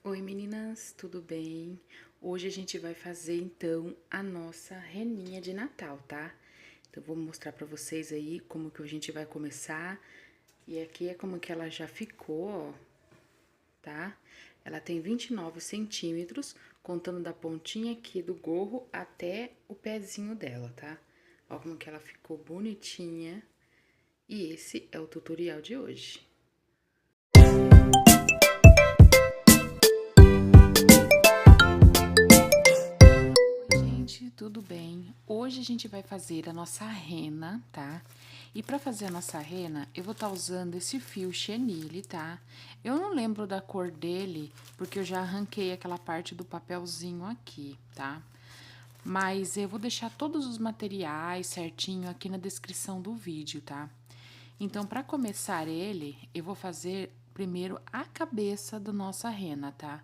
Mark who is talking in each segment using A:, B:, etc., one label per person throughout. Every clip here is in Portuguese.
A: Oi meninas, tudo bem? Hoje a gente vai fazer então a nossa reninha de Natal, tá? Então vou mostrar pra vocês aí como que a gente vai começar. E aqui é como que ela já ficou, ó, tá? Ela tem 29 centímetros, contando da pontinha aqui do gorro até o pezinho dela, tá? Ó como que ela ficou bonitinha. E esse é o tutorial de hoje. Gente, tudo bem? Hoje a gente vai fazer a nossa rena, tá? E pra fazer a nossa rena, eu vou estar usando esse fio chenille, tá? Eu não lembro da cor dele, porque eu já arranquei aquela parte do papelzinho aqui, tá? Mas eu vou deixar todos os materiais certinho aqui na descrição do vídeo, tá? Então, pra começar ele, eu vou fazer primeiro a cabeça da nossa rena, tá?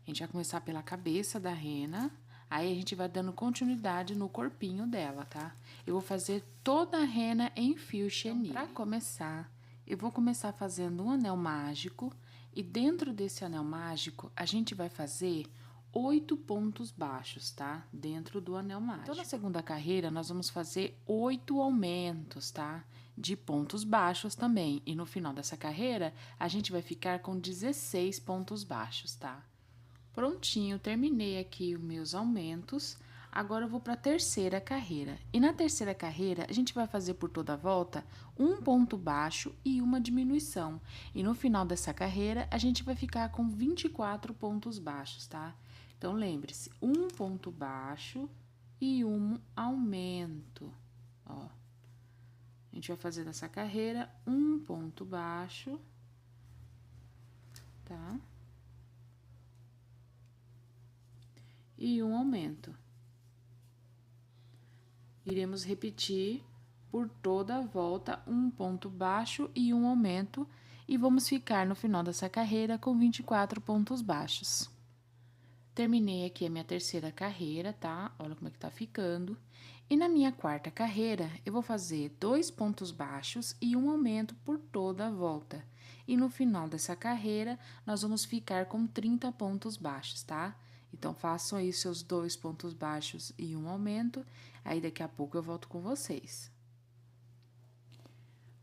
A: A gente vai começar pela cabeça da rena, aí a gente vai dando continuidade no corpinho dela, tá? Eu vou fazer toda a rena em fio chenille. Então, pra começar, eu vou começar fazendo um anel mágico, e dentro desse anel mágico, a gente vai fazer 8 pontos baixos, tá? Dentro do anel mágico. Então, na segunda carreira, nós vamos fazer 8 aumentos, tá? De pontos baixos também. E no final dessa carreira, a gente vai ficar com 16 pontos baixos, tá? Prontinho, terminei aqui os meus aumentos. Agora eu vou para a terceira carreira. E na terceira carreira, a gente vai fazer por toda a volta um ponto baixo e uma diminuição. E no final dessa carreira, a gente vai ficar com 24 pontos baixos, tá? Então, lembre-se, um ponto baixo e um aumento, ó. A gente vai fazer nessa carreira um ponto baixo, tá? E um aumento. Iremos repetir por toda a volta um ponto baixo e um aumento, e vamos ficar no final dessa carreira com 24 pontos baixos. Terminei aqui a minha terceira carreira, tá? Olha como é que tá ficando. E na minha quarta carreira, eu vou fazer 2 pontos baixos e um aumento por toda a volta. E no final dessa carreira, nós vamos ficar com 30 pontos baixos, tá? Então, façam aí seus 2 pontos baixos e um aumento, aí daqui a pouco eu volto com vocês.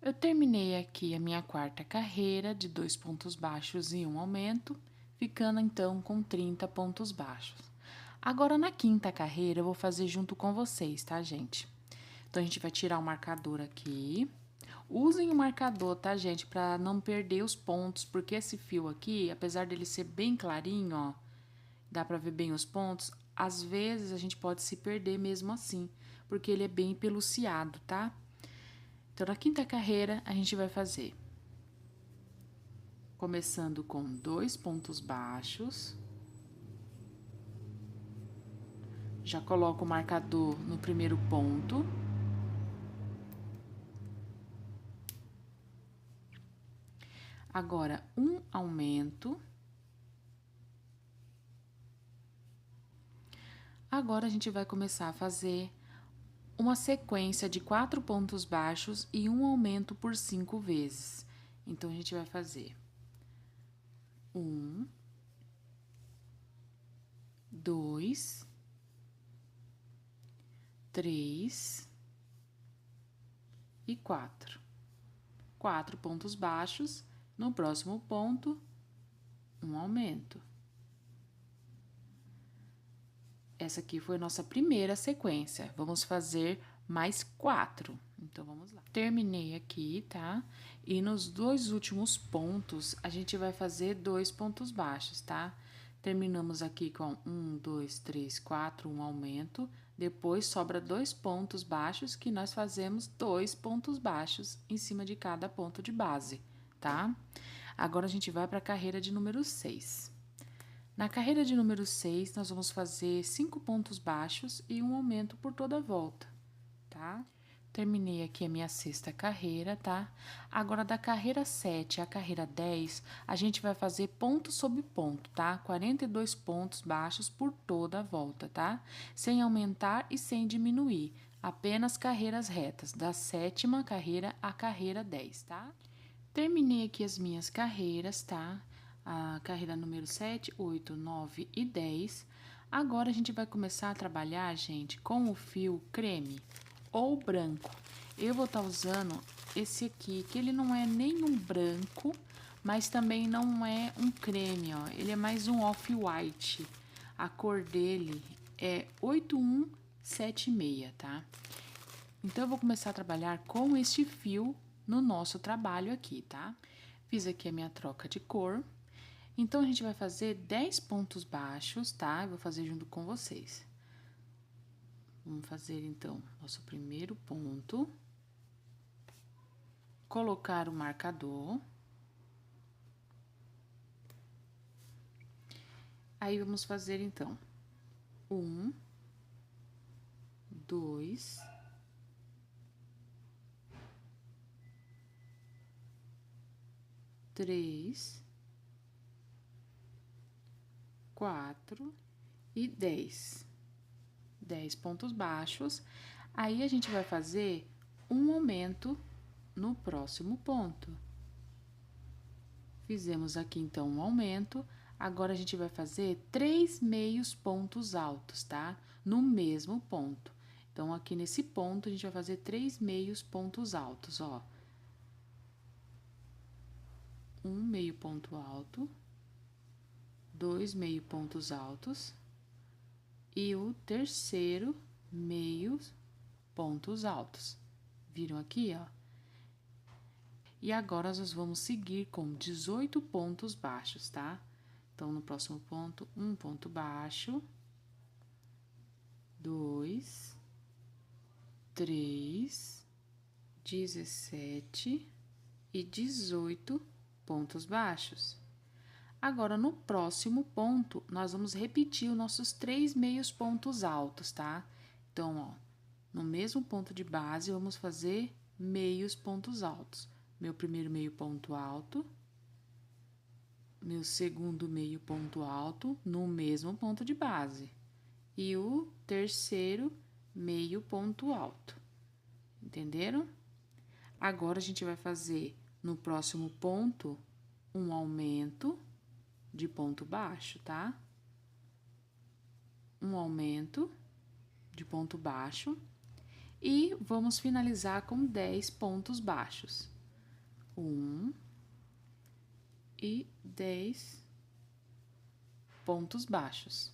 A: Eu terminei aqui a minha quarta carreira de 2 pontos baixos e um aumento, ficando então com 30 pontos baixos. Agora, na quinta carreira, eu vou fazer junto com vocês, tá, gente? Então, a gente vai tirar o marcador aqui. Usem o marcador, tá, gente? Pra não perder os pontos, porque esse fio aqui, apesar dele ser bem clarinho, ó, dá pra ver bem os pontos, às vezes a gente pode se perder mesmo assim, porque ele é bem peluciado, tá? Então, na quinta carreira, a gente vai fazer começando com 2 pontos baixos. Já coloco o marcador no primeiro ponto. Agora, um aumento. Agora, a gente vai começar a fazer uma sequência de 4 pontos baixos e um aumento por 5 vezes. Então, a gente vai fazer 1, 2, 3 e 4. 4 pontos baixos, no próximo ponto, um aumento. Essa aqui foi a nossa primeira sequência. Vamos fazer mais 4. Então, vamos lá. Terminei aqui, tá? E nos 2 últimos pontos, a gente vai fazer 2 pontos baixos, tá? Terminamos aqui com 1, 2, 3, 4, um aumento. Depois, sobra 2 pontos baixos, que nós fazemos 2 pontos baixos em cima de cada ponto de base, tá? Agora, a gente vai para a carreira de número 6. Na carreira de número 6, nós vamos fazer 5 pontos baixos e um aumento por toda a volta, tá? Terminei aqui a minha sexta carreira, tá? Agora, da carreira 7 à carreira 10, a gente vai fazer ponto sobre ponto, tá? 42 pontos baixos por toda a volta, tá? Sem aumentar e sem diminuir, apenas carreiras retas, da sétima carreira à carreira 10, tá? Terminei aqui as minhas carreiras, tá? a carreira número 7, 8, 9 e 10. Agora, a gente vai começar a trabalhar, gente, com o fio creme ou branco. Eu vou estar usando esse aqui, que ele não é nem um branco, mas também não é um creme, ó. Ele é mais um off-white. A cor dele é 8176, tá? Então, eu vou começar a trabalhar com este fio no nosso trabalho aqui, tá? Fiz aqui a minha troca de cor. Então, a gente vai fazer 10 pontos baixos, tá? Eu vou fazer junto com vocês. Vamos fazer, então, nosso primeiro ponto. Colocar o marcador. Aí, vamos fazer, então, 1, 2, 3, 4 e 10. 10 pontos baixos. Aí, a gente vai fazer um aumento no próximo ponto. Fizemos aqui, então, um aumento. Agora, a gente vai fazer 3 meios pontos altos, tá? No mesmo ponto. Então, aqui nesse ponto, a gente vai fazer 3 meios pontos altos, ó. Um meio ponto alto, 2 meio pontos altos e o terceiro meio pontos altos. Viram aqui, ó? E agora, nós vamos seguir com 18 pontos baixos, tá? Então, no próximo ponto, um ponto baixo, 2, 3, 17 e 18 pontos baixos. Agora, no próximo ponto, nós vamos repetir os nossos 3 meios pontos altos, tá? Então, ó, no mesmo ponto de base, vamos fazer meios pontos altos. Meu primeiro meio ponto alto, meu segundo meio ponto alto no mesmo ponto de base e o terceiro meio ponto alto. Entenderam? Agora, a gente vai fazer no próximo ponto um aumento de ponto baixo, tá? Um aumento de ponto baixo e vamos finalizar com 10 pontos baixos. 1 e 10 pontos baixos.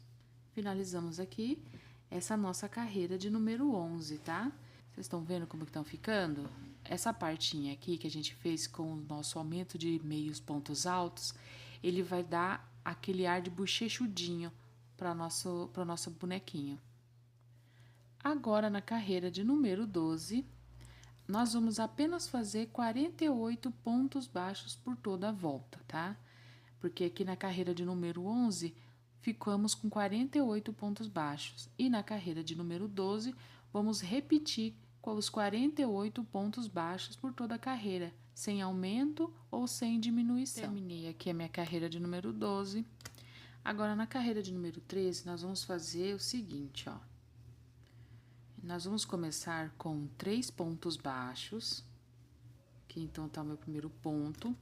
A: Finalizamos aqui essa nossa carreira de número 11, tá? Vocês estão vendo como que estão ficando? Essa partinha aqui que a gente fez com o nosso aumento de meios pontos altos, ele vai dar aquele ar de bochechudinho para nosso bonequinho. Agora, na carreira de número 12, nós vamos apenas fazer 48 pontos baixos por toda a volta, tá? Porque aqui na carreira de número 11, ficamos com 48 pontos baixos. E na carreira de número 12, vamos repetir com os 48 pontos baixos por toda a carreira, sem aumento ou sem diminuição. Terminei aqui a minha carreira de número 12. Agora, na carreira de número 13, nós vamos fazer o seguinte, ó. Nós vamos começar com 3 pontos baixos. Aqui, então, tá o meu primeiro ponto.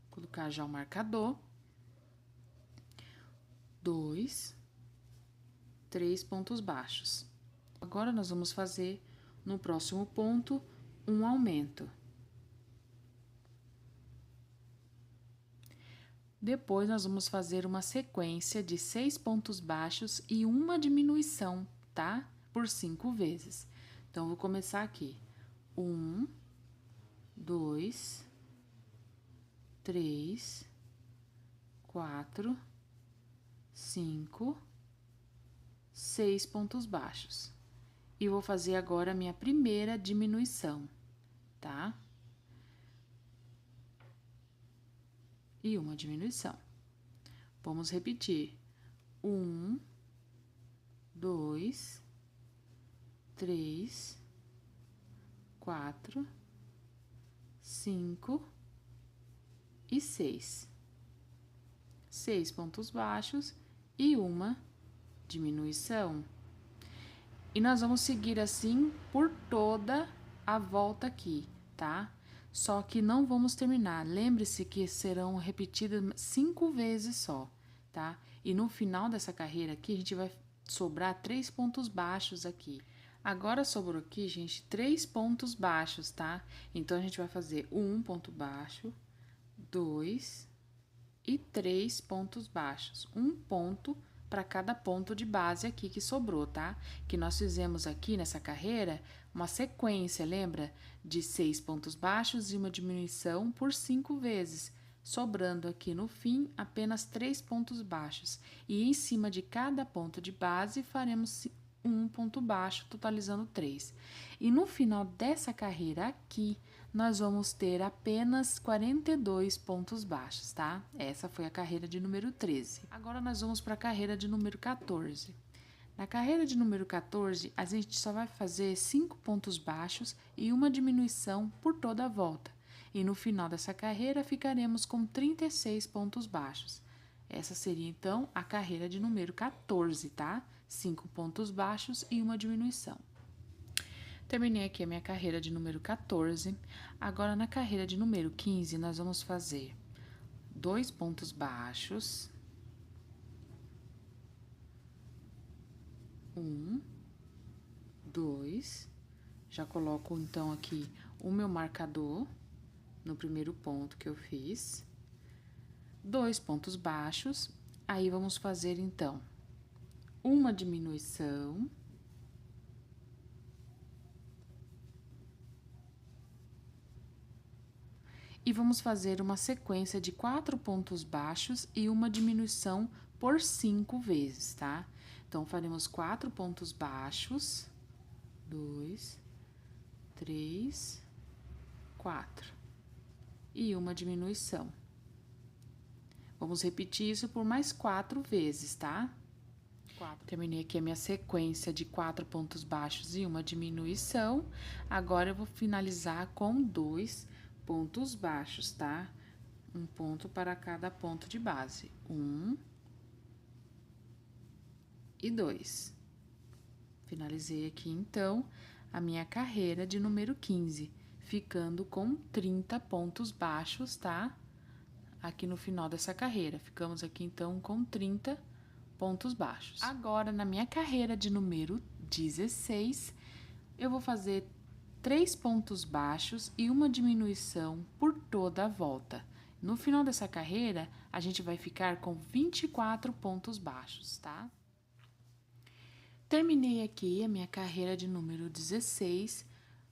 A: Colocar já o marcador. 2, 3 pontos baixos. Agora, nós vamos fazer, no próximo ponto, um aumento. Depois, nós vamos fazer uma sequência de 6 pontos baixos e uma diminuição, tá? Por 5 vezes. Então, vou começar aqui. 1, 2, 3, 4, 5, 6 pontos baixos. E vou fazer agora a minha primeira diminuição, tá? E uma diminuição. Vamos repetir. 1, 2, 3, 4, 5 e 6. 6 pontos baixos e uma diminuição. E nós vamos seguir assim por toda a volta aqui, tá? só que não vamos terminar. Lembre-se que serão repetidas 5 vezes só, tá? E no final dessa carreira aqui, a gente vai sobrar 3 pontos baixos aqui. Agora sobrou aqui, gente, 3 pontos baixos, tá? Então, a gente vai fazer um ponto baixo, 2 e 3 pontos baixos. Um ponto para cada ponto de base aqui que sobrou, tá? Que nós fizemos aqui nessa carreira uma sequência, lembra? De 6 pontos baixos e uma diminuição por 5 vezes, sobrando aqui no fim apenas 3 pontos baixos. E em cima de cada ponto de base faremos um ponto baixo, totalizando 3. E no final dessa carreira aqui, nós vamos ter apenas 42 pontos baixos, tá? Essa foi a carreira de número 13. Agora, nós vamos para a carreira de número 14. Na carreira de número 14, a gente só vai fazer 5 pontos baixos e uma diminuição por toda a volta. E no final dessa carreira, ficaremos com 36 pontos baixos. Essa seria, então, a carreira de número 14, tá? 5 pontos baixos e uma diminuição. Terminei aqui a minha carreira de número 14. Agora, na carreira de número 15, nós vamos fazer 2 pontos baixos. 1, 2. Já coloco, então, aqui o meu marcador no primeiro ponto que eu fiz. 2 pontos baixos. Aí, vamos fazer, então, uma diminuição. E vamos fazer uma sequência de 4 pontos baixos e uma diminuição por 5 vezes, tá? Então, faremos 4 pontos baixos, 2, 3, 4, e uma diminuição. Vamos repetir isso por mais 4 vezes, tá? Terminei aqui a minha sequência de 4 pontos baixos e uma diminuição. Agora, eu vou finalizar com 2 pontos baixos, tá? Um ponto para cada ponto de base. 1 e 2. Finalizei aqui, então, a minha carreira de número 15, ficando com 30 pontos baixos, tá? Aqui no final dessa carreira. Ficamos aqui, então, com 30 pontos baixos. Agora, na minha carreira de número 16, eu vou fazer 3 pontos baixos e uma diminuição por toda a volta. No final dessa carreira, a gente vai ficar com 24 pontos baixos, tá? Terminei aqui a minha carreira de número 16.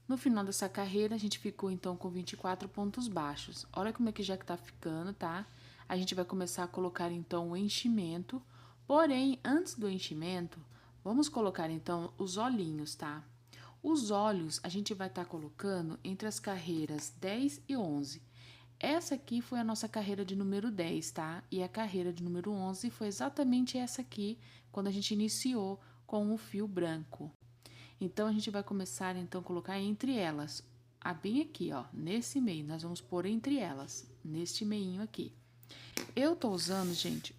A: No final dessa carreira, a gente ficou, então, com 24 pontos baixos. Olha como é que já que tá ficando, tá? A gente vai começar a colocar, então, o enchimento. Porém, antes do enchimento, vamos colocar, então, os olhinhos, tá? Os olhos, a gente vai estar colocando entre as carreiras 10 e 11. Essa aqui foi a nossa carreira de número 10, tá? E a carreira de número 11 foi exatamente essa aqui, quando a gente iniciou com o fio branco. Então, a gente vai começar, então, a colocar entre elas. Bem aqui, ó, nesse meio, nós vamos pôr entre elas, neste meinho aqui. Eu tô usando, gente,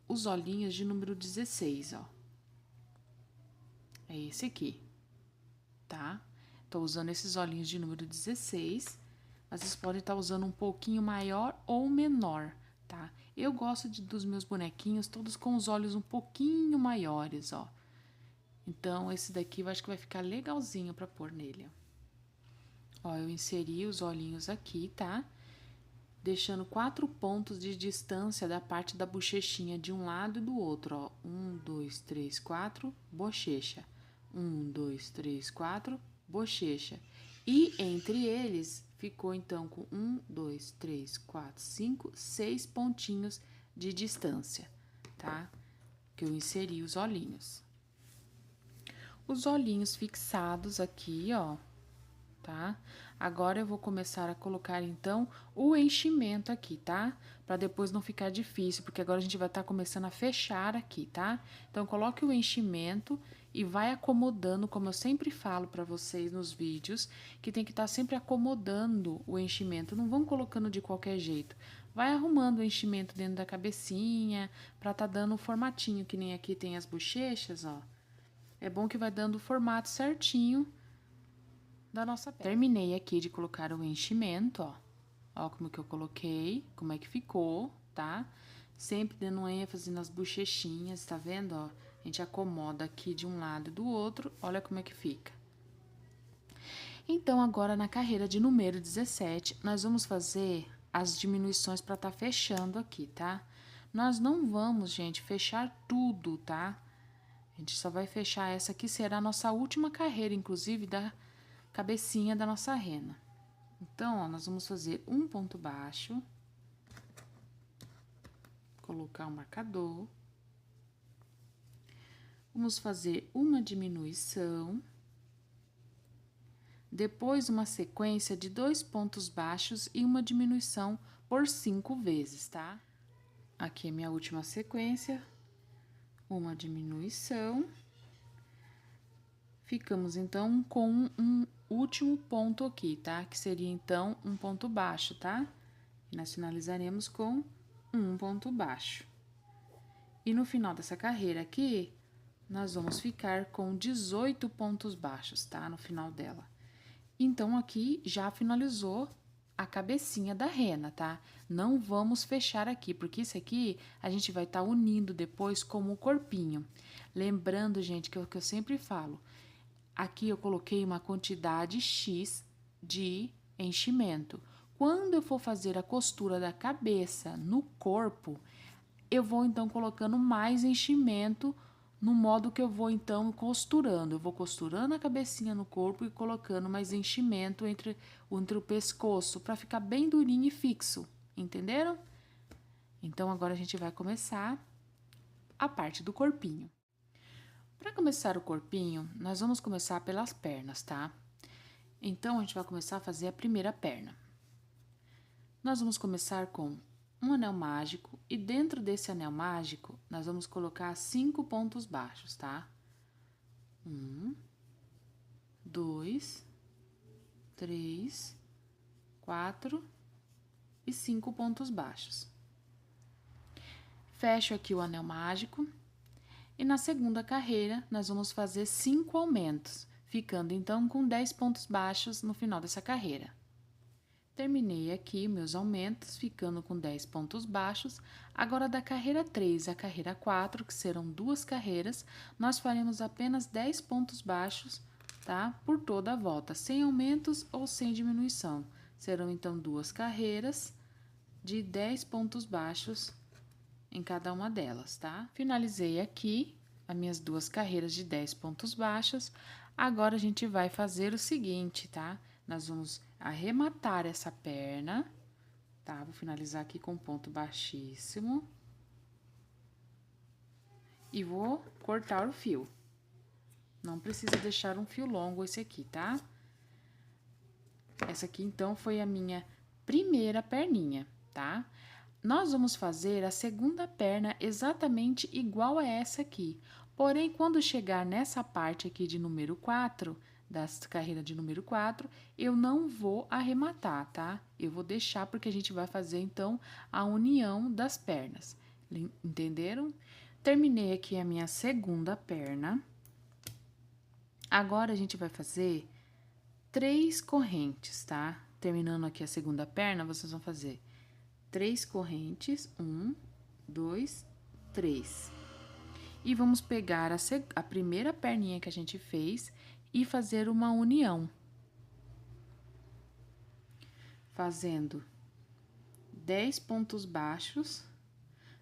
A: os olhinhos de número 16, ó. É esse aqui, tá? Tô usando esses olhinhos de número 16. Vocês podem estar usando um pouquinho maior ou menor, tá? Eu gosto dos meus bonequinhos todos com os olhos um pouquinho maiores, ó. Então, esse daqui eu acho que vai ficar legalzinho pra pôr nele, ó. Ó, eu inseri os olhinhos aqui, tá? Deixando 4 pontos de distância da parte da bochechinha de um lado e do outro, ó. 1, 2, 3, 4, bochecha. 1, 2, 3, 4, bochecha. E entre eles, ficou então com 1, 2, 3, 4, 5, 6 pontinhos de distância, tá? Que eu inseri os olhinhos. Os olhinhos fixados aqui, ó, tá? Agora, eu vou começar a colocar, então, o enchimento aqui, tá? Pra depois não ficar difícil, porque agora a gente vai estar começando a fechar aqui, tá? Então, coloque o enchimento e vai acomodando, como eu sempre falo pra vocês nos vídeos, que tem que estar sempre acomodando o enchimento. Não vão colocando de qualquer jeito. Vai arrumando o enchimento dentro da cabecinha, pra tá dando o formatinho, que nem aqui tem as bochechas, ó. É bom que vai dando o formato certinho da nossa perna. Terminei aqui de colocar o enchimento, ó. Ó como que eu coloquei, como é que ficou, tá? Sempre dando ênfase nas bochechinhas, tá vendo, ó? A gente acomoda aqui de um lado e do outro, olha como é que fica. Então, agora na carreira de número 17, nós vamos fazer as diminuições para tá fechando aqui, tá? Nós não vamos, gente, fechar tudo, tá? A gente só vai fechar essa aqui, será a nossa última carreira, inclusive, da cabecinha da nossa rena. Então, ó, nós vamos fazer um ponto baixo, colocar o marcador, vamos fazer uma diminuição, depois uma sequência de 2 pontos baixos e uma diminuição por 5 vezes, tá? Aqui é minha última sequência, uma diminuição. Ficamos, então, com um último ponto aqui, tá? Que seria, então, um ponto baixo, tá? E nós finalizaremos com um ponto baixo. E no final dessa carreira aqui, nós vamos ficar com 18 pontos baixos, tá? No final dela. Então, aqui já finalizou a cabecinha da rena, tá? Não vamos fechar aqui, porque isso aqui a gente vai estar unindo depois como o corpinho. Lembrando, gente, que é o que eu sempre falo, aqui eu coloquei uma quantidade X de enchimento. Quando eu for fazer a costura da cabeça no corpo, eu vou então colocando mais enchimento no modo que eu vou então costurando. Eu vou costurando a cabecinha no corpo e colocando mais enchimento entre o pescoço, para ficar bem durinho e fixo, entenderam? Então, agora a gente vai começar a parte do corpinho. Para começar o corpinho, nós vamos começar pelas pernas, tá? Então, a gente vai começar a fazer a primeira perna. Nós vamos começar com um anel mágico e dentro desse anel mágico, nós vamos colocar 5 pontos baixos, tá? 1, 2, 3, 4 e 5 pontos baixos. Fecho aqui o anel mágico e na segunda carreira, nós vamos fazer 5 aumentos, ficando então com 10 pontos baixos no final dessa carreira. Terminei aqui meus aumentos, ficando com 10 pontos baixos. Agora, da carreira 3 à carreira 4, que serão 2 carreiras, nós faremos apenas 10 pontos baixos, tá? Por toda a volta, sem aumentos ou sem diminuição. Serão, então, 2 carreiras de 10 pontos baixos em cada uma delas, tá? Finalizei aqui as minhas 2 carreiras de 10 pontos baixos. Agora, a gente vai fazer o seguinte, tá? Nós vamos arrematar essa perna, tá? Vou finalizar aqui com ponto baixíssimo. E vou cortar o fio. Não precisa deixar um fio longo esse aqui, tá? Essa aqui, então, foi a minha primeira perninha, tá? Nós vamos fazer a segunda perna exatamente igual a essa aqui. Porém, quando chegar nessa parte aqui de número 4, da carreira de número 4, eu não vou arrematar, tá? Eu vou deixar porque a gente vai fazer, então, a união das pernas. Entenderam? Terminei aqui a minha segunda perna. Agora, a gente vai fazer 3 correntes, tá? Terminando aqui a segunda perna, vocês vão fazer 3 correntes, 1, 2, 3. E vamos pegar a primeira perninha que a gente fez e fazer uma união. Fazendo 10 pontos baixos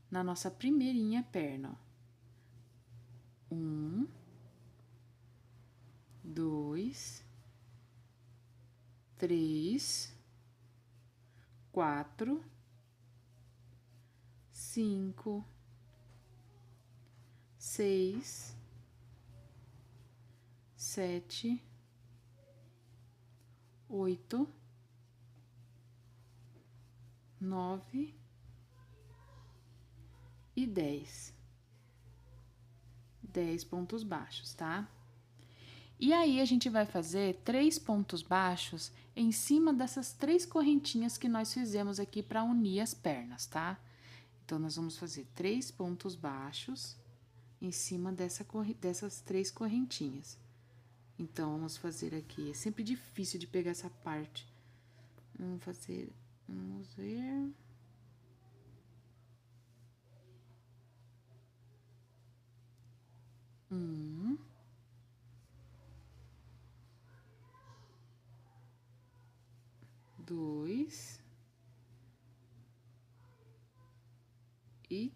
A: na nossa primeirinha perna, ó. 1, 2, 3, 4, 5, 6, 7, 8, 9 e 10. 10 pontos baixos, tá? E aí, a gente vai fazer 3 pontos baixos em cima dessas 3 correntinhas que nós fizemos aqui para unir as pernas, tá? Então, nós vamos fazer 3 pontos baixos em cima dessas 3 correntinhas. Então, vamos fazer aqui. É sempre difícil de pegar essa parte. Vamos ver. Dois. E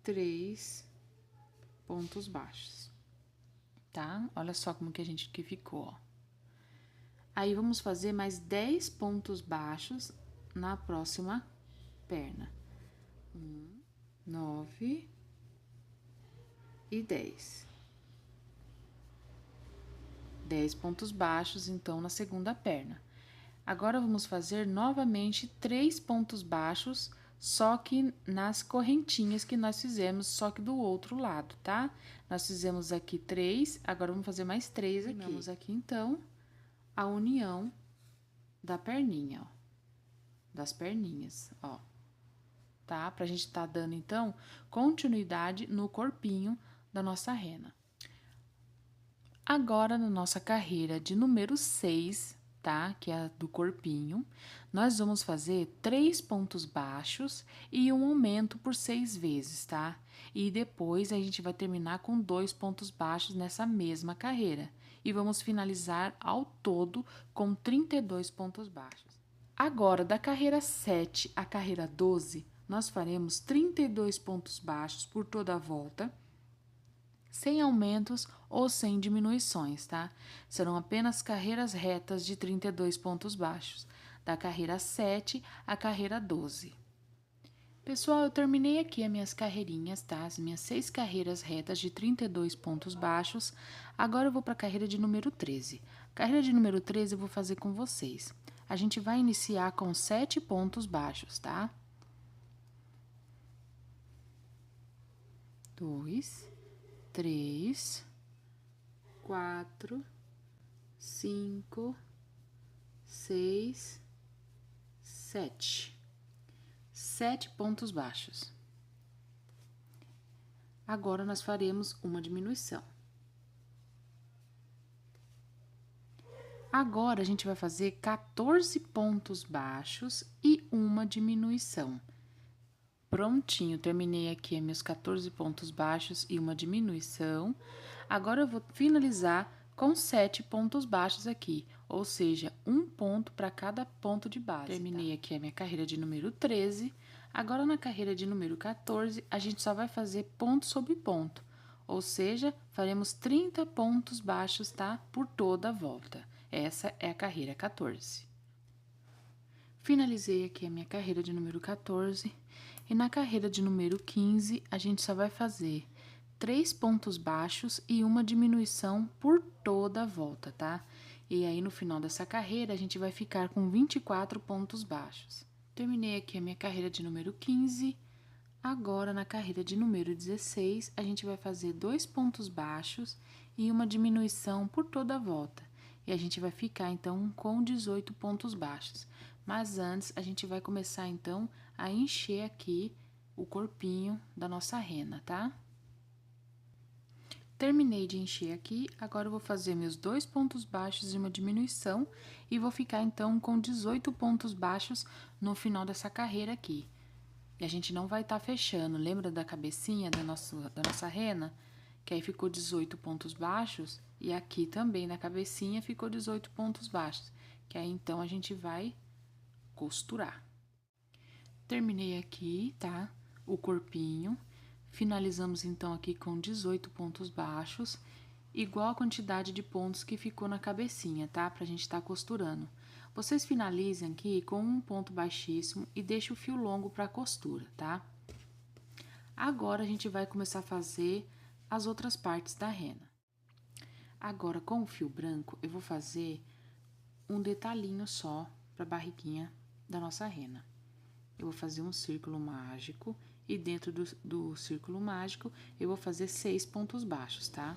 A: 3 pontos baixos, tá? Olha só como que a gente que ficou, ó. Aí, vamos fazer mais 10 pontos baixos na próxima perna. 9 e 10. 10 pontos baixos, então, na segunda perna. Agora, vamos fazer novamente 3 pontos baixos, só que nas correntinhas que nós fizemos, só que do outro lado, tá? Nós fizemos aqui 3, agora vamos fazer mais 3 aqui. Vamos aqui, então, a união da perninha, ó. Das perninhas, ó. Tá? Pra gente tá dando, então, continuidade no corpinho da nossa rena. Agora, na nossa carreira de número 6, tá? Que é a do corpinho, nós vamos fazer 3 pontos baixos e um aumento por 6 vezes, tá? E depois a gente vai terminar com 2 pontos baixos nessa mesma carreira. E vamos finalizar ao todo com 32 pontos baixos. Agora, da carreira 7 à carreira 12, nós faremos 32 pontos baixos por toda a volta, sem aumentos ou sem diminuições, tá? Serão apenas carreiras retas de 32 pontos baixos, da carreira 7 à carreira 12. Pessoal, eu terminei aqui as minhas carreirinhas, tá? As minhas 6 carreiras retas de 32 pontos baixos. Agora eu vou para a carreira de número 13. Carreira de número 13 eu vou fazer com vocês. A gente vai iniciar com 7 pontos baixos, tá? 2, 3, 4, 5, 6, 7. 7 pontos baixos. Agora, nós faremos uma diminuição. Agora, a gente vai fazer 14 pontos baixos e uma diminuição. Prontinho, terminei aqui meus 14 pontos baixos e uma diminuição. Agora, eu vou finalizar com 7 pontos baixos aqui, ou seja, um ponto para cada ponto de base. Terminei aqui a minha carreira de número 13. Agora, na carreira de número 14, a gente só vai fazer ponto sobre ponto, ou seja, faremos 30 pontos baixos, tá? Por toda a volta. Essa é a carreira 14. Finalizei aqui a minha carreira de número 14 e na carreira de número 15, a gente só vai fazer 3 pontos baixos e uma diminuição por toda a volta, tá? E aí, no final dessa carreira, a gente vai ficar com 24 pontos baixos. Terminei aqui a minha carreira de número 15. Agora, na carreira de número 16, a gente vai fazer 2 pontos baixos e uma diminuição por toda a volta. E a gente vai ficar, então, com 18 pontos baixos. Mas antes, a gente vai começar, então, a encher aqui o corpinho da nossa rena, tá? Terminei de encher aqui, agora eu vou fazer meus 2 pontos baixos e uma diminuição e vou ficar, então, com 18 pontos baixos no final dessa carreira aqui. E a gente não vai estar fechando, lembra da cabecinha da nossa rena? Que aí ficou 18 pontos baixos e aqui também na cabecinha ficou 18 pontos baixos. Que aí, então, a gente vai costurar. Terminei aqui, tá? O corpinho. Finalizamos, então, aqui com 18 pontos baixos, igual a quantidade de pontos que ficou na cabecinha, tá? Pra gente tá costurando. Vocês finalizem aqui com um ponto baixíssimo e deixem o fio longo pra costura, tá? Agora, a gente vai começar a fazer as outras partes da rena. Agora, com o fio branco, eu vou fazer um detalhinho só pra barriguinha da nossa rena. Eu vou fazer um círculo mágico e dentro do círculo mágico eu vou fazer 6 pontos baixos, tá?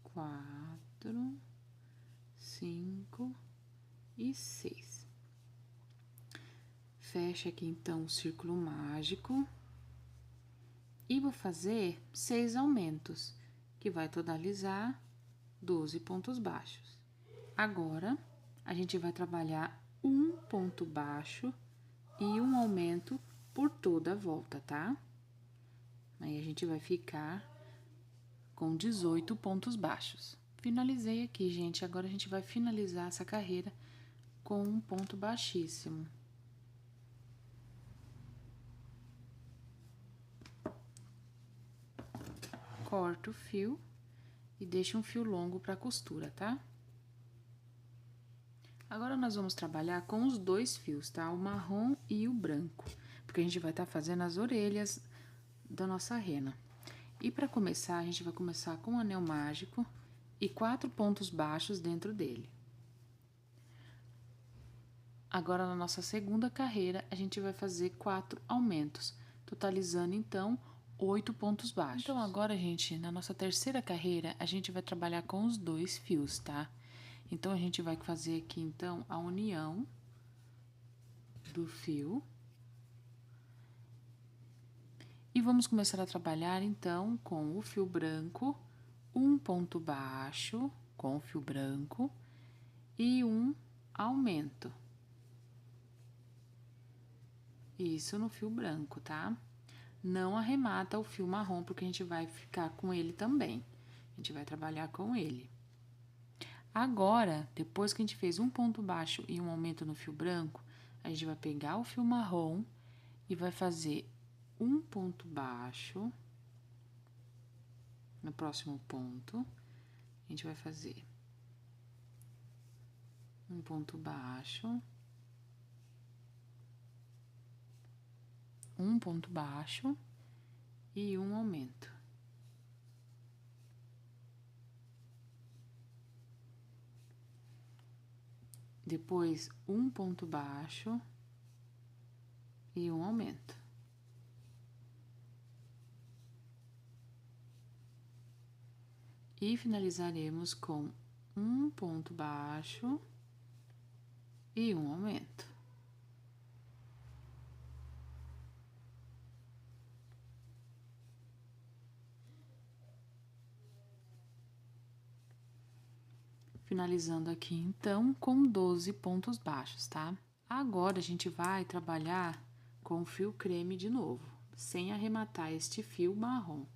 A: Quatro, 5 e 6. Fecha aqui, então, o círculo mágico. E vou fazer 6 aumentos, que vai totalizar 12 pontos baixos. Agora, a gente vai trabalhar um ponto baixo e um aumento por toda a volta, tá? Aí, a gente vai ficar com 18 pontos baixos. Finalizei aqui, gente. Agora, a gente vai finalizar essa carreira com um ponto baixíssimo. Corto o fio e deixo um fio longo para costura, tá? Agora, nós vamos trabalhar com os dois fios, tá? O marrom e o branco, porque a gente vai estar fazendo as orelhas da nossa rena. E para começar, a gente vai começar com um anel mágico e 4 pontos baixos dentro dele. Agora, na nossa segunda carreira, a gente vai fazer 4 aumentos, totalizando, então, 8 pontos baixos. Então, agora, gente, na nossa terceira carreira, a gente vai trabalhar com os dois fios, tá? Então, a gente vai fazer aqui, então, a união do fio. E vamos começar a trabalhar, então, com o fio branco, um ponto baixo com o fio branco e um aumento. Isso no fio branco, tá? Não arremata o fio marrom, porque a gente vai ficar com ele também. A gente vai trabalhar com ele. Agora, depois que a gente fez um ponto baixo e um aumento no fio branco, a gente vai pegar o fio marrom e vai fazer um ponto baixo. No próximo ponto, a gente vai fazer um ponto baixo. Um ponto baixo e um aumento. Depois, um ponto baixo e um aumento. E finalizaremos com um ponto baixo e um aumento. Finalizando aqui, então, com 12 pontos baixos, tá? Agora, a gente vai trabalhar com fio creme de novo, sem arrematar este fio marrom.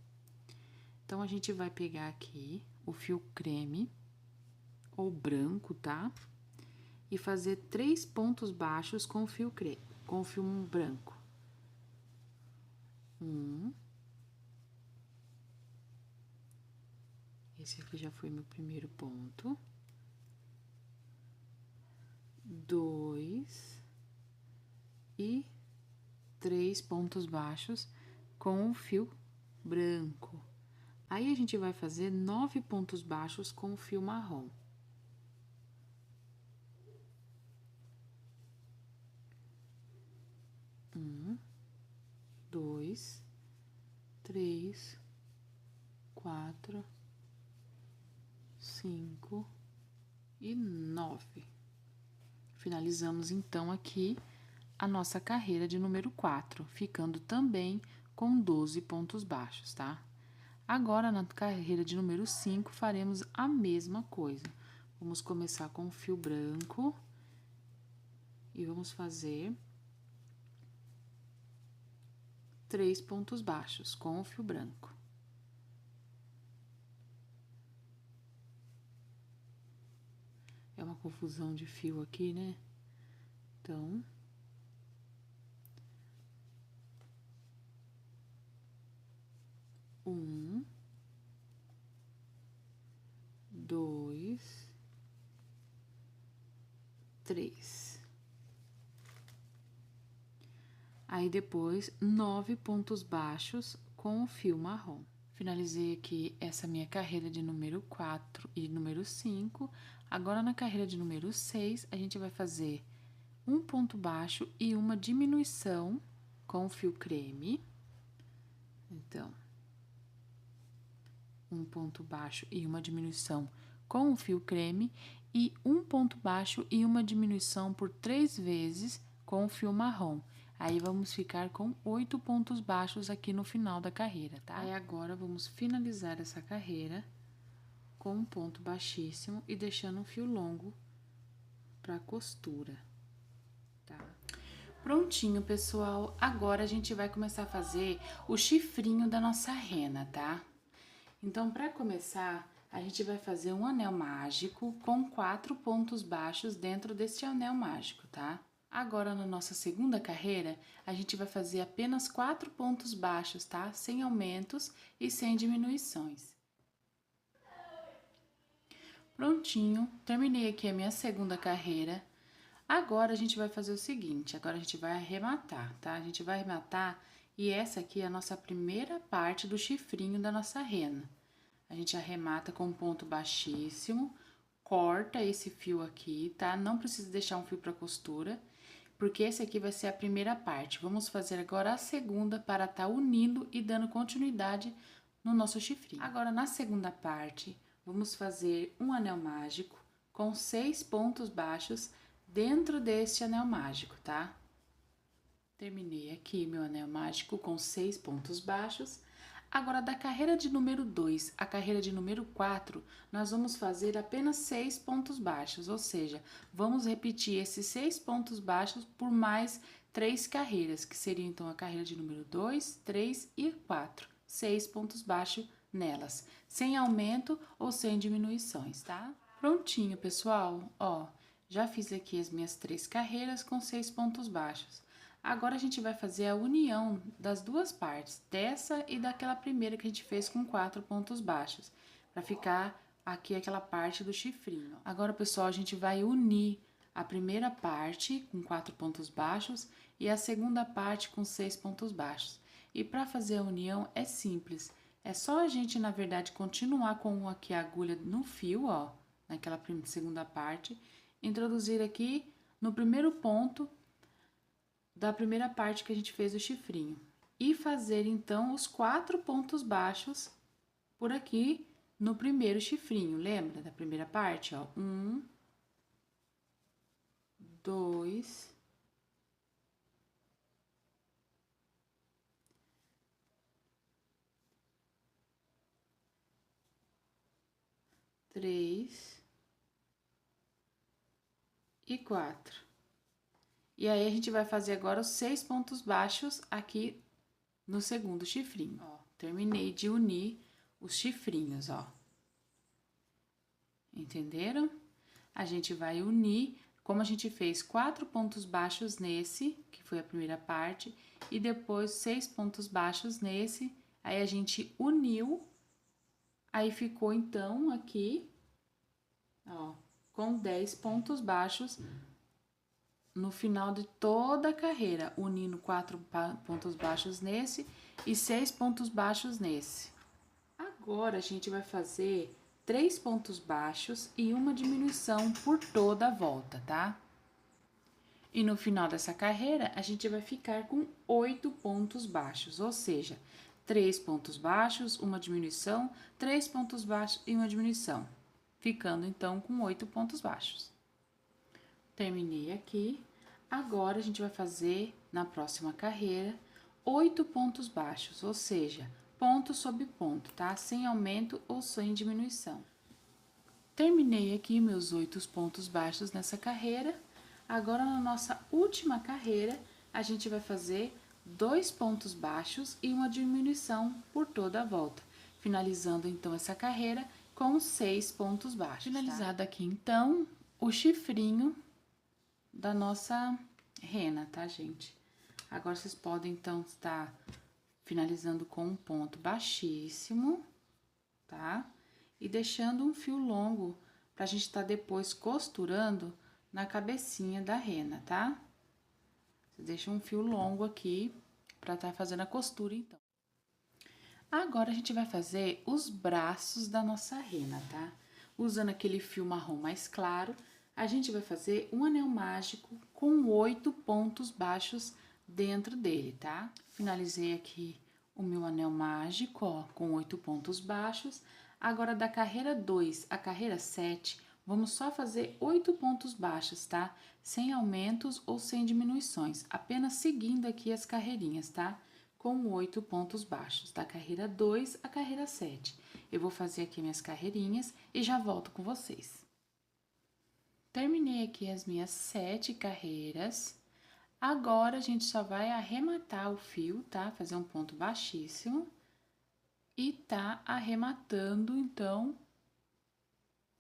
A: Então, a gente vai pegar aqui o fio creme, ou branco, tá? E fazer 3 pontos baixos com o fio creme, com o fio branco. Esse aqui já foi meu primeiro ponto. 2 e 3 pontos baixos com o fio branco. Aí, a gente vai fazer 9 pontos baixos com o fio marrom. 1, 2, 3, 4, 5 e 9. Finalizamos, então, aqui a nossa carreira de número 4, ficando também com 12 pontos baixos, tá? Agora, na carreira de número 5, faremos a mesma coisa. Vamos começar com o fio branco e vamos fazer 3 pontos baixos com o fio branco. É uma confusão de fio aqui, né? Então, um, 2, 3. Aí, depois, 9 pontos baixos com o fio marrom. Finalizei aqui essa minha carreira de número 4 e número 5. Agora, na carreira de número 6, a gente vai fazer um ponto baixo e uma diminuição com o fio creme. Então, um ponto baixo e uma diminuição com o fio creme e um ponto baixo e uma diminuição por 3 vezes com o fio marrom. Aí, vamos ficar com 8 pontos baixos aqui no final da carreira, tá? Aí, agora, vamos finalizar essa carreira com um ponto baixíssimo e deixando um fio longo pra costura, tá? Prontinho, pessoal. Agora, a gente vai começar a fazer o chifrinho da nossa rena, tá? Então, pra começar, a gente vai fazer um anel mágico com 4 pontos baixos dentro deste anel mágico, tá? Agora, na nossa segunda carreira, a gente vai fazer apenas 4 pontos baixos, tá? Sem aumentos e sem diminuições. Prontinho, terminei aqui a minha segunda carreira. Agora, a gente vai fazer o seguinte, agora a gente vai arrematar, tá? A gente vai arrematar e essa aqui é a nossa primeira parte do chifrinho da nossa rena. A gente arremata com um ponto baixíssimo, corta esse fio aqui, tá? Não precisa deixar um fio pra costura, porque esse aqui vai ser a primeira parte. Vamos fazer agora a segunda para tá unindo e dando continuidade no nosso chifrinho. Agora, na segunda parte, vamos fazer um anel mágico com 6 pontos baixos dentro deste anel mágico, tá? Terminei aqui meu anel mágico com 6 pontos baixos. Agora, da carreira de número 2 à carreira de número 4, nós vamos fazer apenas 6 pontos baixos, ou seja, vamos repetir esses 6 pontos baixos por mais 3 carreiras, que seriam então a carreira de número 2, 3 e 4. 6 pontos baixos nelas, sem aumento ou sem diminuições, tá? Prontinho, pessoal, ó, já fiz aqui as minhas 3 carreiras com 6 pontos baixos. Agora, a gente vai fazer a união das duas partes, dessa e daquela primeira que a gente fez com 4 pontos baixos, para ficar aqui aquela parte do chifrinho. Agora, pessoal, a gente vai unir a primeira parte com 4 pontos baixos e a segunda parte com 6 pontos baixos. E para fazer a união é simples, é só a gente, na verdade, continuar com aqui a agulha no fio, ó, naquela segunda parte, introduzir aqui no primeiro ponto da primeira parte que a gente fez o chifrinho. E fazer, então, os 4 pontos baixos por aqui no primeiro chifrinho. Lembra da primeira parte, ó? 1, 2, 3 e 4. E aí, a gente vai fazer agora os 6 pontos baixos aqui no segundo chifrinho, ó. Terminei de unir os chifrinhos, ó. Entenderam? A gente vai unir, como a gente fez 4 pontos baixos nesse, que foi a primeira parte, e depois 6 pontos baixos nesse, aí a gente uniu, aí ficou então aqui, ó, com 10 pontos baixos no final de toda a carreira, unindo 4 pontos baixos nesse e 6 pontos baixos nesse. Agora, a gente vai fazer 3 pontos baixos e uma diminuição por toda a volta, tá? E no final dessa carreira, a gente vai ficar com 8 pontos baixos, ou seja, 3 pontos baixos, uma diminuição, 3 pontos baixos e uma diminuição, ficando então com 8 pontos baixos. Terminei aqui. Agora, a gente vai fazer, na próxima carreira, 8 pontos baixos, ou seja, ponto sobre ponto, tá? Sem aumento ou sem diminuição. Terminei aqui meus 8 pontos baixos nessa carreira. Agora, na nossa última carreira, a gente vai fazer 2 pontos baixos e uma diminuição por toda a volta, finalizando, então, essa carreira com 6 pontos baixos. Finalizado aqui, então, o chifrinho da nossa rena, tá, gente? Agora, vocês podem, então, estar finalizando com um ponto baixíssimo, tá? E deixando um fio longo pra gente estar depois costurando na cabecinha da rena, tá? Você deixa um fio longo aqui pra estar fazendo a costura, então. Agora, a gente vai fazer os braços da nossa rena, tá? Usando aquele fio marrom mais claro, a gente vai fazer um anel mágico com 8 pontos baixos dentro dele, tá? Finalizei aqui o meu anel mágico, ó, com 8 pontos baixos. Agora, da carreira 2 à carreira 7, vamos só fazer 8 pontos baixos, tá? Sem aumentos ou sem diminuições, apenas seguindo aqui as carreirinhas, tá? Com 8 pontos baixos, da carreira 2 à carreira 7. Eu vou fazer aqui minhas carreirinhas e já volto com vocês. Terminei aqui as minhas 7 carreiras. Agora, a gente só vai arrematar o fio, tá? Fazer um ponto baixíssimo. E tá arrematando, então,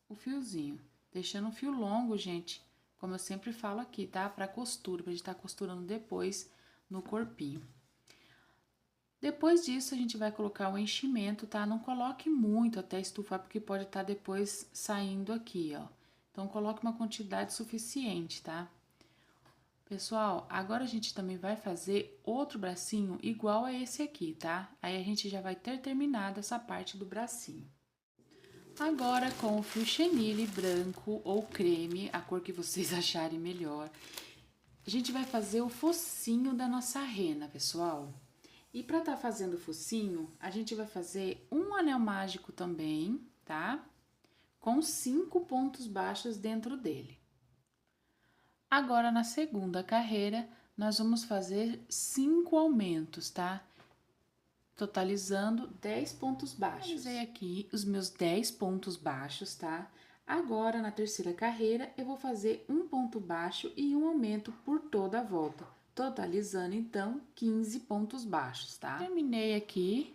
A: o fiozinho. Deixando o fio longo, gente, como eu sempre falo aqui, tá? Pra costura, pra gente tá costurando depois no corpinho. Depois disso, a gente vai colocar o enchimento, tá? Não coloque muito até estufar, porque pode estar depois saindo aqui, ó. Então, coloque uma quantidade suficiente, tá? Pessoal, agora a gente também vai fazer outro bracinho igual a esse aqui, tá? Aí a gente já vai ter terminado essa parte do bracinho. Agora, com o fio chenille branco ou creme, a cor que vocês acharem melhor, a gente vai fazer o focinho da nossa rena, pessoal. E pra tá fazendo o focinho, a gente vai fazer um anel mágico também, tá? Com 5 pontos baixos dentro dele. Agora, na segunda carreira, nós vamos fazer 5 aumentos, tá? Totalizando 10 pontos baixos. Finalizei aqui os meus 10 pontos baixos, tá? Agora, na terceira carreira, eu vou fazer um ponto baixo e um aumento por toda a volta, totalizando, então, 15 pontos baixos, tá? Terminei aqui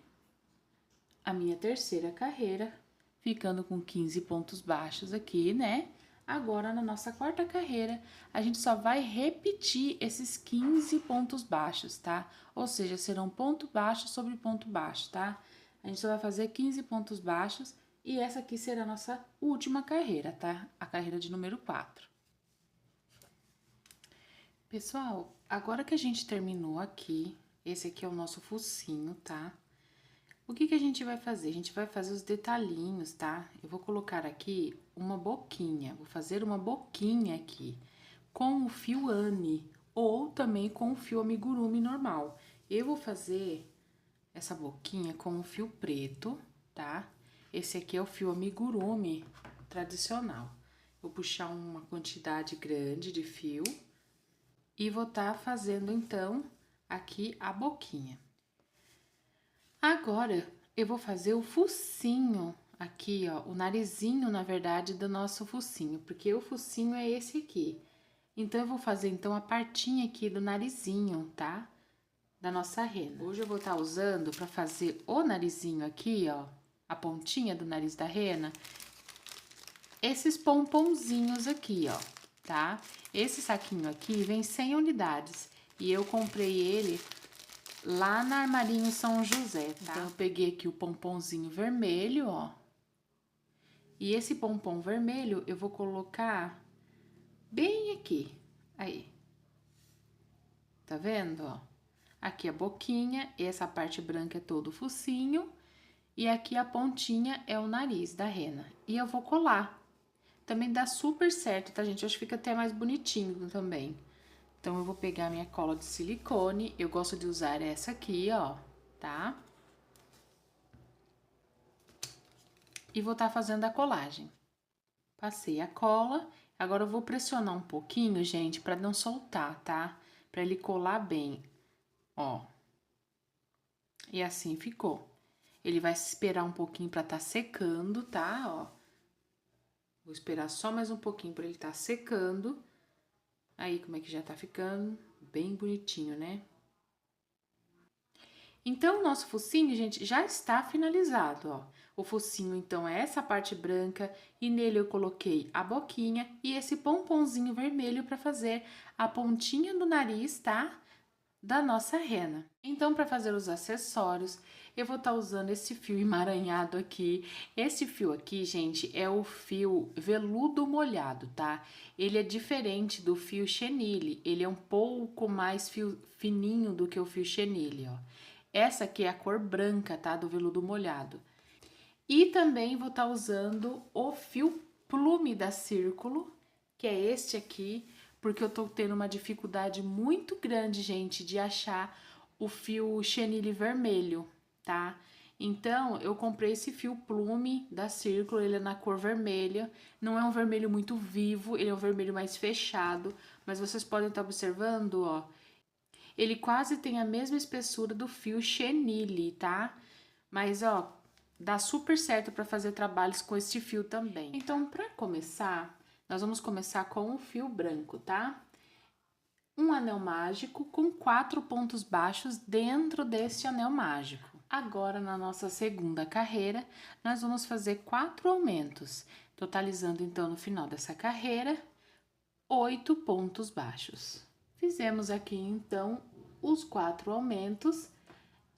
A: a minha terceira carreira, ficando com 15 pontos baixos aqui, né? Agora, na nossa quarta carreira, a gente só vai repetir esses 15 pontos baixos, tá? Ou seja, serão ponto baixo sobre ponto baixo, tá? A gente só vai fazer 15 pontos baixos e essa aqui será a nossa última carreira, tá? A carreira de número 4. Pessoal, agora que a gente terminou aqui, esse aqui é o nosso focinho, tá? O que que a gente vai fazer? A gente vai fazer os detalhinhos, tá? Eu vou colocar aqui uma boquinha, vou fazer uma boquinha aqui, com o fio Anne, ou também com o fio amigurumi normal. Eu vou fazer essa boquinha com o fio preto, tá? Esse aqui é o fio amigurumi tradicional. Vou puxar uma quantidade grande de fio e vou tá fazendo, então, aqui a boquinha. Agora, eu vou fazer o focinho aqui, ó, o narizinho, na verdade, do nosso focinho, porque o focinho é esse aqui. Então, eu vou fazer, então, a partinha aqui do narizinho, tá? Da nossa rena. Hoje eu vou estar usando pra fazer o narizinho aqui, ó, a pontinha do nariz da rena, esses pomponzinhos aqui, ó, tá? Esse saquinho aqui vem 100 unidades e eu comprei ele lá na Armarinho São José, tá? Então, eu peguei aqui o pomponzinho vermelho, ó. E esse pompom vermelho eu vou colocar bem aqui, aí. Tá vendo, ó? Aqui a boquinha, essa parte branca é todo o focinho. E aqui a pontinha é o nariz da rena. E eu vou colar. Também dá super certo, tá, gente? Eu acho que fica até mais bonitinho também. Então, eu vou pegar minha cola de silicone, eu gosto de usar essa aqui, ó, tá? E vou tá fazendo a colagem. Passei a cola, agora eu vou pressionar um pouquinho, gente, pra não soltar, tá? Pra ele colar bem, ó. E assim ficou. Ele vai esperar um pouquinho pra tá secando, tá? Ó. Vou esperar só mais um pouquinho pra ele tá secando. Aí, como é que já tá ficando? Bem bonitinho, né? Então, o nosso focinho, gente, já está finalizado, ó. O focinho, então, é essa parte branca e nele eu coloquei a boquinha e esse pomponzinho vermelho para fazer a pontinha do nariz, tá? Da nossa rena. Então, para fazer os acessórios, eu vou estar usando esse fio emaranhado aqui. Esse fio aqui, gente, é o fio veludo molhado, tá? Ele é diferente do fio chenille, ele é um pouco mais fininho do que o fio chenille, ó. Essa aqui é a cor branca, tá? Do veludo molhado. E também vou estar usando o fio plume da Círculo, que é este aqui, porque eu tô tendo uma dificuldade muito grande, gente, de achar o fio chenille vermelho, tá? Então, eu comprei esse fio plume da Círculo, ele é na cor vermelha. Não é um vermelho muito vivo, ele é um vermelho mais fechado. Mas vocês podem estar observando, ó. Ele quase tem a mesma espessura do fio chenille, tá? Mas, ó, dá super certo para fazer trabalhos com este fio também. Então, para começar, nós vamos começar com o fio branco, tá? Um anel mágico com 4 pontos baixos dentro deste anel mágico. Agora, na nossa segunda carreira, nós vamos fazer 4 aumentos, totalizando então no final dessa carreira 8 pontos baixos. Fizemos aqui então os 4 aumentos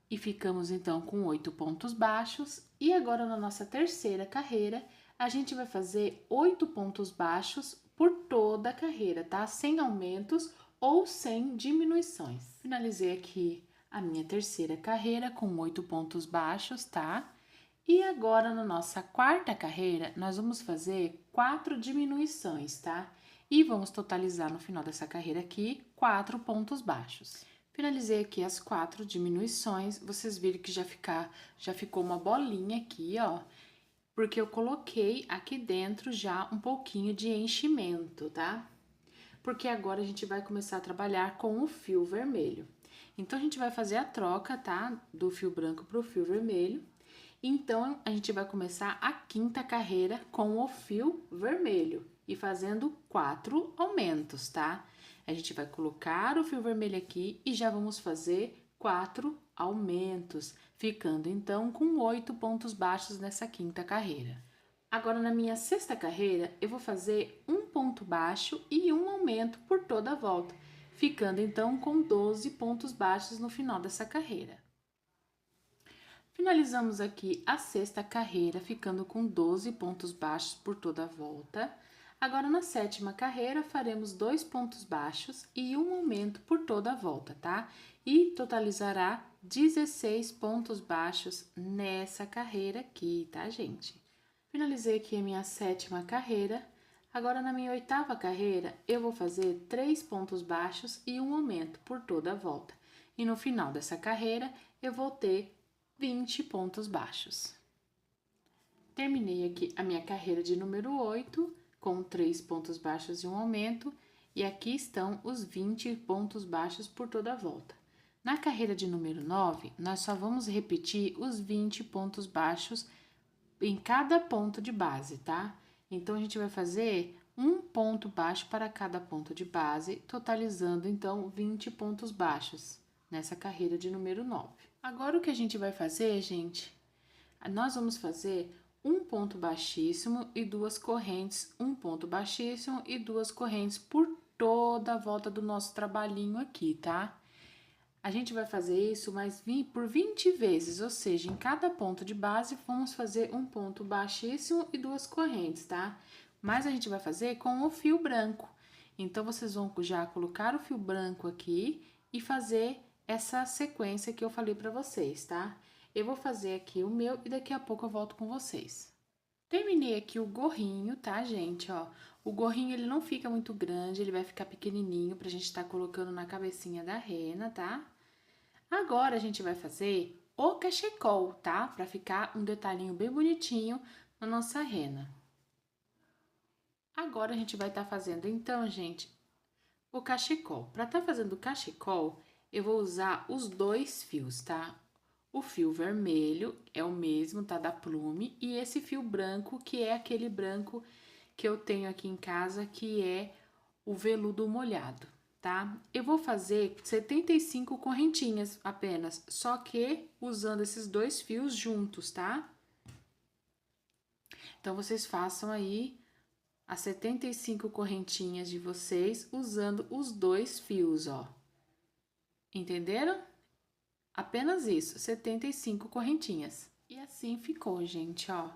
A: e ficamos então com 8 pontos baixos. E agora na nossa terceira carreira, a gente vai fazer 8 pontos baixos por toda a carreira, tá? Sem aumentos ou sem diminuições. Finalizei aqui a minha terceira carreira com 8 pontos baixos, tá? E agora, na nossa quarta carreira, nós vamos fazer 4 diminuições, tá? E vamos totalizar no final dessa carreira aqui 4 pontos baixos. Finalizei aqui as 4 diminuições, vocês viram que já ficou uma bolinha aqui, ó, porque eu coloquei aqui dentro já um pouquinho de enchimento, tá? Porque agora a gente vai começar a trabalhar com o fio vermelho. Então, a gente vai fazer a troca, tá? Do fio branco pro fio vermelho. Então, a gente vai começar a quinta carreira com o fio vermelho e fazendo 4 aumentos, tá? A gente vai colocar o fio vermelho aqui e já vamos fazer 4 aumentos, ficando então com 8 pontos baixos nessa quinta carreira. Agora, na minha sexta carreira, eu vou fazer um ponto baixo e um aumento por toda a volta, ficando então com 12 pontos baixos no final dessa carreira. Finalizamos aqui a sexta carreira, ficando com 12 pontos baixos por toda a volta. Agora, na sétima carreira, faremos 2 pontos baixos e um aumento por toda a volta, tá? E totalizará 16 pontos baixos nessa carreira aqui, tá, gente? Finalizei aqui a minha sétima carreira. Agora, na minha oitava carreira, eu vou fazer 3 pontos baixos e um aumento por toda a volta. E no final dessa carreira, eu vou ter 20 pontos baixos. Terminei aqui a minha carreira de número 8, com 3 pontos baixos e um aumento, e aqui estão os 20 pontos baixos por toda a volta. Na carreira de número 9, nós só vamos repetir os 20 pontos baixos em cada ponto de base, tá? Então, a gente vai fazer um ponto baixo para cada ponto de base, totalizando, então, 20 pontos baixos nessa carreira de número 9. Agora, o que a gente vai fazer, gente? Nós vamos fazer um ponto baixíssimo e 2 correntes, um ponto baixíssimo e 2 correntes por toda a volta do nosso trabalhinho aqui, tá? A gente vai fazer isso por 20 vezes, ou seja, em cada ponto de base, vamos fazer um ponto baixíssimo e 2 correntes, tá? Mas a gente vai fazer com o fio branco. Então, vocês vão já colocar o fio branco aqui e fazer essa sequência que eu falei pra vocês, tá? Eu vou fazer aqui o meu e daqui a pouco eu volto com vocês. Terminei aqui o gorrinho, tá, gente? Ó, o gorrinho, ele não fica muito grande, ele vai ficar pequenininho pra gente tá colocando na cabecinha da rena, tá? Agora, a gente vai fazer o cachecol, tá? Pra ficar um detalhinho bem bonitinho na nossa rena. Agora, a gente vai tá fazendo, então, gente, o cachecol. Pra tá fazendo o cachecol, eu vou usar os 2 fios, tá? O fio vermelho é o mesmo, tá? Da Plume. E esse fio branco, que é aquele branco que eu tenho aqui em casa, que é o veludo molhado, tá? Eu vou fazer 75 correntinhas apenas, só que usando esses 2 fios juntos, tá? Então, vocês façam aí as 75 correntinhas de vocês usando os 2 fios, ó. Entenderam? Apenas isso, 75 correntinhas. E assim ficou, gente, ó.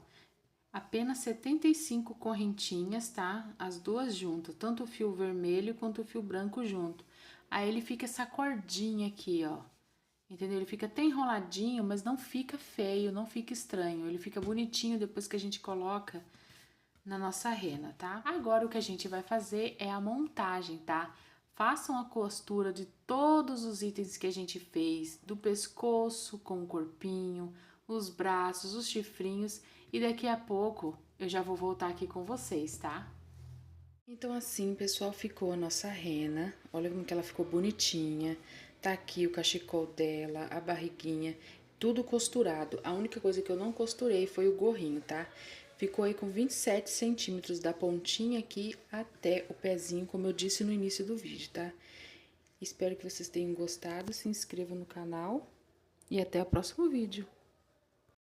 A: Apenas 75 correntinhas, tá? As duas juntas, tanto o fio vermelho quanto o fio branco junto. Aí, ele fica essa cordinha aqui, ó. Entendeu? Ele fica até enroladinho, mas não fica feio, não fica estranho. Ele fica bonitinho depois que a gente coloca na nossa rena, tá? Agora, o que a gente vai fazer é a montagem, tá? Façam a costura de todos os itens que a gente fez, do pescoço com o corpinho, os braços, os chifrinhos e daqui a pouco eu já vou voltar aqui com vocês, tá? Então assim, pessoal, ficou a nossa rena. Olha como que ela ficou bonitinha. Tá aqui o cachecol dela, a barriguinha, tudo costurado. A única coisa que eu não costurei foi o gorrinho, tá? Ficou aí com 27 centímetros da pontinha aqui até o pezinho, como eu disse no início do vídeo, tá? Espero que vocês tenham gostado, se inscrevam no canal e até o próximo vídeo.